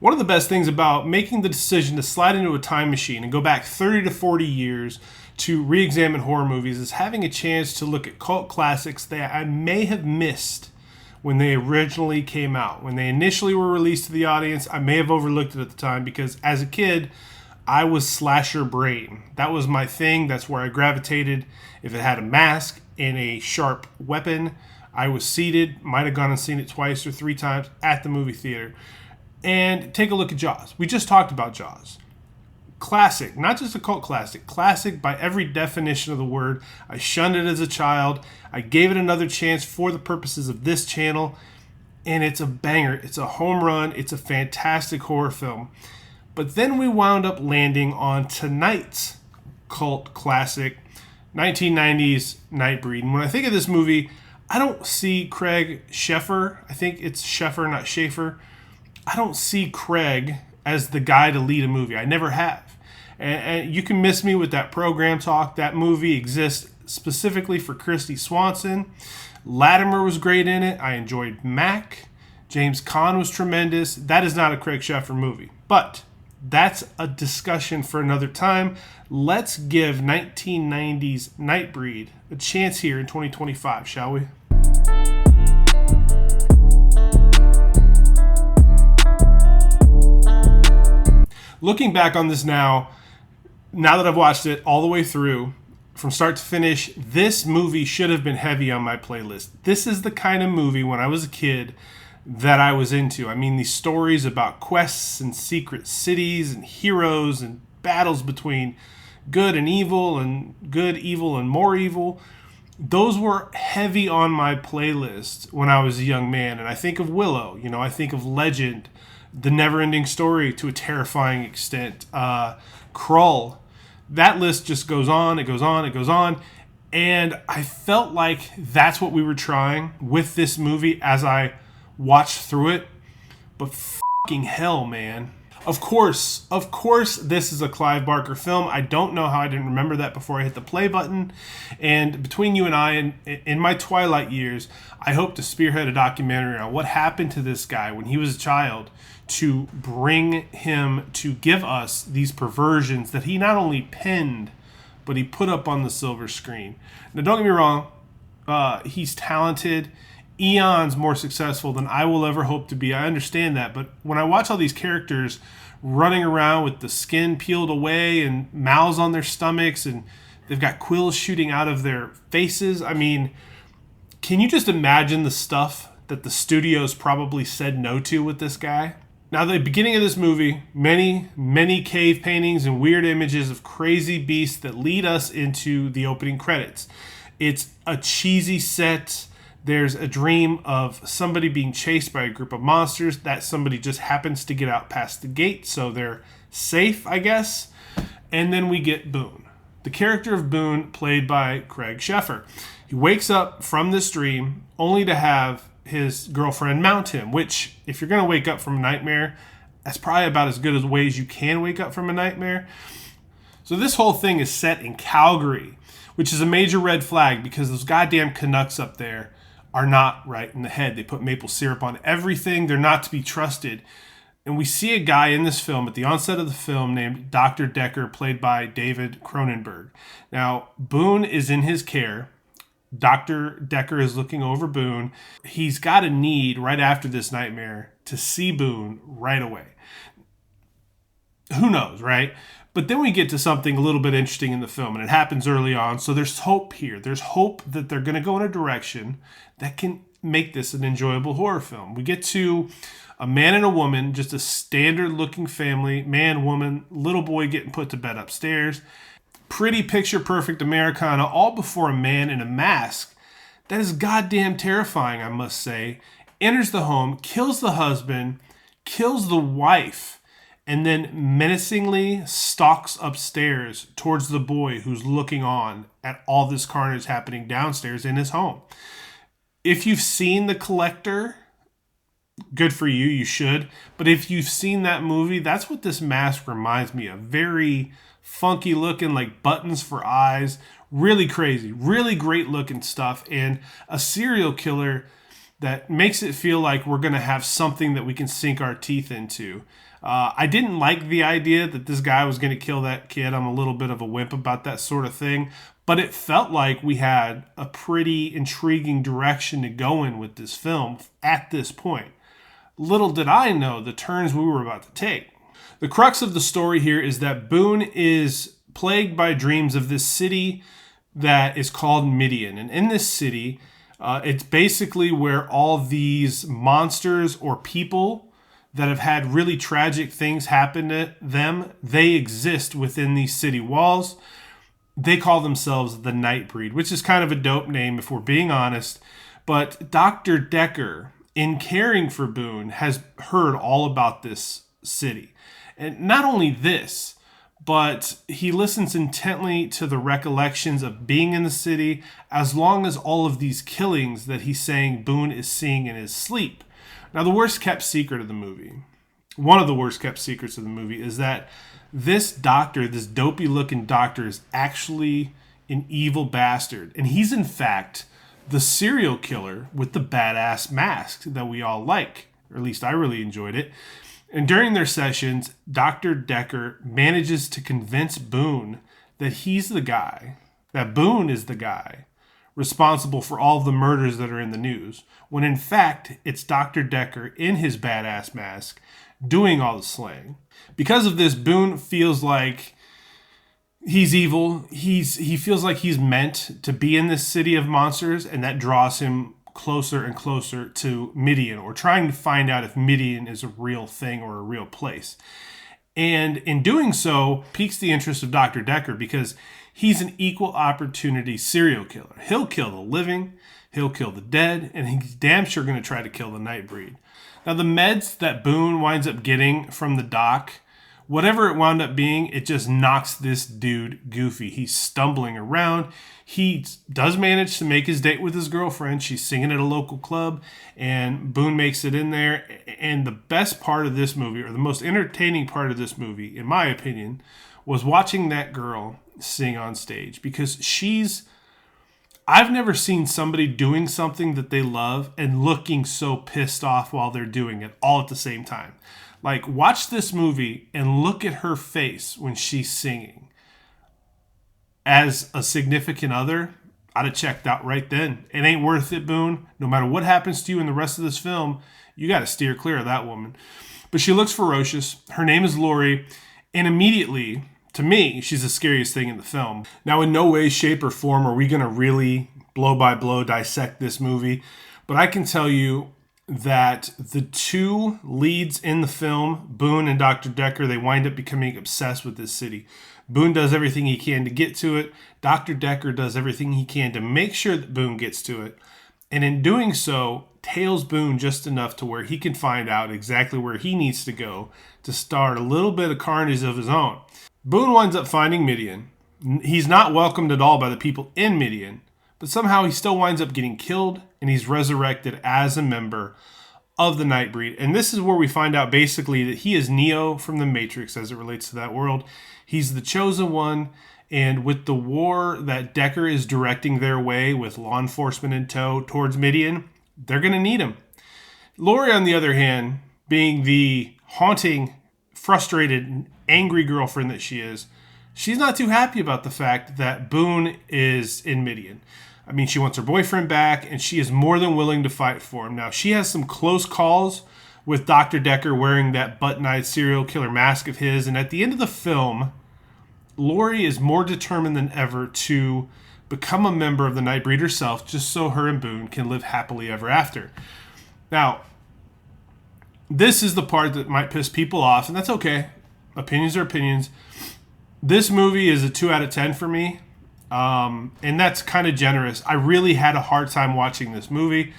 One of the best things about making the decision to slide into a time machine and go back 30 to 40 years to re-examine horror movies is having a chance to look at cult classics that I may have missed when they originally came out. When they initially were released to the audience, I may have overlooked it at the time because as a kid, I was slasher brain. That was my thing. That's where I gravitated. If it had a mask and a sharp weapon, I was seated, might have gone and seen it twice or three times at the movie theater. And take a look at Jaws. We just talked about Jaws. Classic, not just a cult classic. Classic by every definition of the word. I shunned it as a child. I gave it another chance for the purposes of this channel. And it's a banger. It's a home run. It's a fantastic horror film. But then we wound up landing on tonight's cult classic, 1990s Nightbreed. And when I think of this movie, I don't see Craig Sheffer. I think it's Sheffer, not Schaefer. I don't see Craig as the guy to lead a movie. I never have. And you can miss me with that program talk. That movie exists specifically for Christy Swanson. Latimer was great in it. I enjoyed Mac. James Caan was tremendous. That is not a Craig Sheffer movie. But that's a discussion for another time. Let's give 1990s Nightbreed a chance here in 2025, shall we? Looking back on this now that I've watched it all the way through, from start to finish, this movie should have been heavy on my playlist. This is the kind of movie when I was a kid that I was into. I mean, these stories about quests and secret cities and heroes and battles between good and evil and good, evil, and more evil. Those were heavy on my playlist when I was a young man. And I think of Willow, I think of Legend, The Never-Ending Story to a terrifying extent, Krull. That list just goes on, it goes on, it goes on. And I felt like that's what we were trying with this movie as I watched through it. But fucking hell, man. Of course, this is a Clive Barker film. I don't know how I didn't remember that before I hit the play button. And between you and I, in my twilight years, I hope to spearhead a documentary on what happened to this guy when he was a child to bring him to give us these perversions that he not only penned, but he put up on the silver screen. Now, don't get me wrong. He's talented. Eons more successful than I will ever hope to be. I understand that. But when I watch all these characters running around with the skin peeled away and mouths on their stomachs and they've got quills shooting out of their faces, I mean, can you just imagine the stuff that the studios probably said no to with this guy? Now, the beginning of this movie, many cave paintings and weird images of crazy beasts that lead us into the opening credits. It's a cheesy set. There's a dream of somebody being chased by a group of monsters. That somebody just happens to get out past the gate, so they're safe, I guess. And then we get Boone, the character of Boone, played by Craig Sheffer. He wakes up from this dream only to have his girlfriend mount him, which, if you're going to wake up from a nightmare, that's probably about as good a way as you can wake up from a nightmare. So this whole thing is set in Calgary, which is a major red flag because those goddamn Canucks up there are not right in the head. They put maple syrup on everything. They're not to be trusted. And we see a guy in this film at the onset of the film named Dr. Decker, played by David Cronenberg. Now, Boone is in his care. Dr. Decker is looking over Boone. He's got a need right after this nightmare to see Boone right away. Who knows, right? But then we get to something a little bit interesting in the film, and it happens early on. So there's hope here. There's hope that they're going to go in a direction that can make this an enjoyable horror film. We get to a man and a woman, just a standard-looking family, man, woman, little boy getting put to bed upstairs. Pretty picture-perfect Americana, all before a man in a mask that is goddamn terrifying, I must say, enters the home, kills the husband, kills the wife, and then menacingly stalks upstairs towards the boy who's looking on at all this carnage happening downstairs in his home. If you've seen The Collector, good for you, you should. But if you've seen that movie, that's what this mask reminds me of. Very funky looking, like buttons for eyes. Really crazy, really great looking stuff. And a serial killer that makes it feel like we're going to have something that we can sink our teeth into. I didn't like the idea that this guy was going to kill that kid. I'm a little bit of a wimp about that sort of thing. But it felt like we had a pretty intriguing direction to go in with this film at this point. Little did I know the turns we were about to take. The crux of the story here is that Boone is plagued by dreams of this city that is called Midian. And in this city, it's basically where all these monsters or people that have had really tragic things happen to them, they exist within these city walls. They call themselves the Nightbreed, which is kind of a dope name if we're being honest. But Dr. Decker, in caring for Boone, has heard all about this city. And not only this, but he listens intently to the recollections of being in the city, as long as all of these killings that he's saying Boone is seeing in his sleep. Now, the worst kept secret of the movie, one of the worst kept secrets of the movie, is that this doctor, this dopey looking doctor, is actually an evil bastard. And he's in fact the serial killer with the badass mask that we all like, or at least I really enjoyed it. And during their sessions, Dr. Decker manages to convince Boone that he's the guy, that Boone is the guy responsible for all of the murders that are in the news, when in fact it's Dr. Decker in his badass mask doing all the slaying. Because of this, Boone feels like he's evil. He feels like he's meant to be in this city of monsters, and that draws him closer and closer to Midian, or trying to find out if Midian is a real thing or a real place. And in doing so, piques the interest of Dr. Decker because he's an equal opportunity serial killer. He'll kill the living, he'll kill the dead, and he's damn sure going to try to kill the Nightbreed. Now, the meds that Boone winds up getting from the doc, whatever it wound up being, it just knocks this dude goofy. He's stumbling around. He does manage to make his date with his girlfriend. She's singing at a local club, and Boone makes it in there. And the best part of this movie, or the most entertaining part of this movie, in my opinion, was watching that girl sing on stage, because I've never seen somebody doing something that they love and looking so pissed off while they're doing it all at the same time. Like, watch this movie and look at her face when she's singing. As a significant other, I'd have checked out right then. It ain't worth it, Boone. No matter what happens to you in the rest of this film, you got to steer clear of that woman. But she looks ferocious. Her name is Lori. And immediately, to me, she's the scariest thing in the film. Now, in no way, shape, or form are we going to really blow by blow dissect this movie. But I can tell you that the two leads in the film, Boone and Dr. Decker, they wind up becoming obsessed with this city. Boone does everything he can to get to it. Dr. Decker does everything he can to make sure that Boone gets to it. And in doing so, tails Boone just enough to where he can find out exactly where he needs to go to start a little bit of carnage of his own. Boone winds up finding Midian. He's not welcomed at all by the people in Midian, but somehow he still winds up getting killed, and he's resurrected as a member of the Nightbreed. And this is where we find out basically that he is Neo from the Matrix as it relates to that world. He's the chosen one, and with the war that Decker is directing their way with law enforcement in tow towards Midian, they're going to need him. Lori, on the other hand, being the haunting, frustrated, angry girlfriend that she is, she's not too happy about the fact that Boone is in Midian. I mean, she wants her boyfriend back, and she is more than willing to fight for him. Now, she has some close calls with Dr. Decker wearing that button-eyed serial killer mask of his, and at the end of the film, Lori is more determined than ever to become a member of the Nightbreed herself, just so her and Boone can live happily ever after. Now, this is the part that might piss people off, and that's okay. Opinions are opinions. This movie is a 2 out of 10 for me, and that's kind of generous. I really had a hard time watching this movie.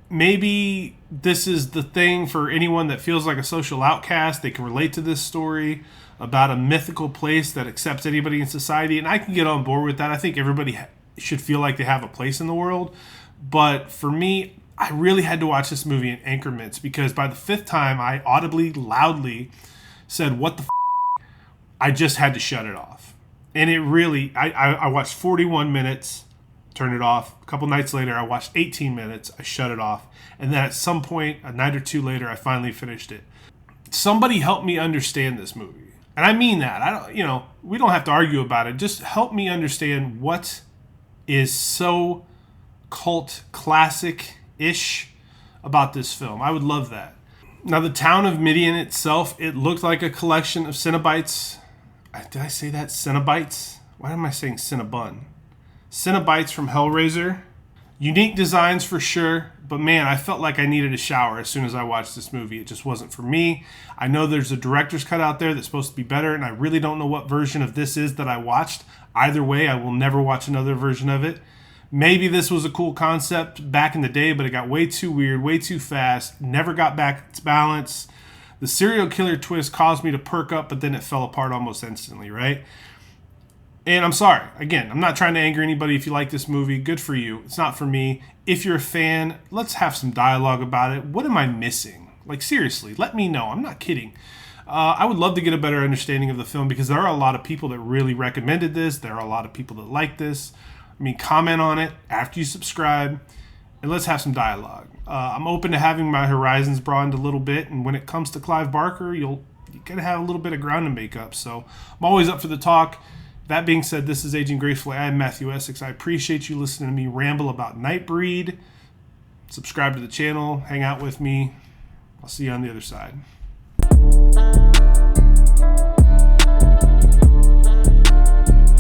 Maybe this is the thing for anyone that feels like a social outcast. They can relate to this story about a mythical place that accepts anybody in society, and I can get on board with that. I think everybody should feel like they have a place in the world. But for me, I really had to watch this movie in increments, because by the 5th time, I audibly, loudly said, "What the f***?" I just had to shut it off. And it really, I watched 41 minutes, turned it off. A couple nights later, I watched 18 minutes. I shut it off. And then at some point, a night or two later, I finally finished it. Somebody help me understand this movie. And I mean that. We don't have to argue about it. Just help me understand what is so cult classic-ish about this film. I would love that. Now, the town of Midian itself, it looked like a collection of Cenobites. Did I say that? Cenobites? Why am I saying Cinnabon? Cenobites from Hellraiser. Unique designs for sure, but man, I felt like I needed a shower as soon as I watched this movie. It just wasn't for me. I know there's a director's cut out there that's supposed to be better, and I really don't know what version of this is that I watched. Either way, I will never watch another version of it. Maybe this was a cool concept back in the day, but it got way too weird, way too fast, never got back its balance. The serial killer twist caused me to perk up, but then it fell apart almost instantly, right? And I'm sorry. Again, I'm not trying to anger anybody. If you like this movie, good for you. It's not for me. If you're a fan, let's have some dialogue about it. What am I missing? Like, seriously, let me know. I'm not kidding. I would love to get a better understanding of the film because there are a lot of people that really recommended this. There are a lot of people that like this. I mean, comment on it after you subscribe, and let's have some dialogue. I'm open to having my horizons broadened a little bit, and when it comes to Clive Barker, you gotta have a little bit of ground to make up. So I'm always up for the talk. That being said, this is Aging Gracefully. I am Matthew Essex. I appreciate you listening to me ramble about Nightbreed. Subscribe to the channel. Hang out with me. I'll see you on the other side.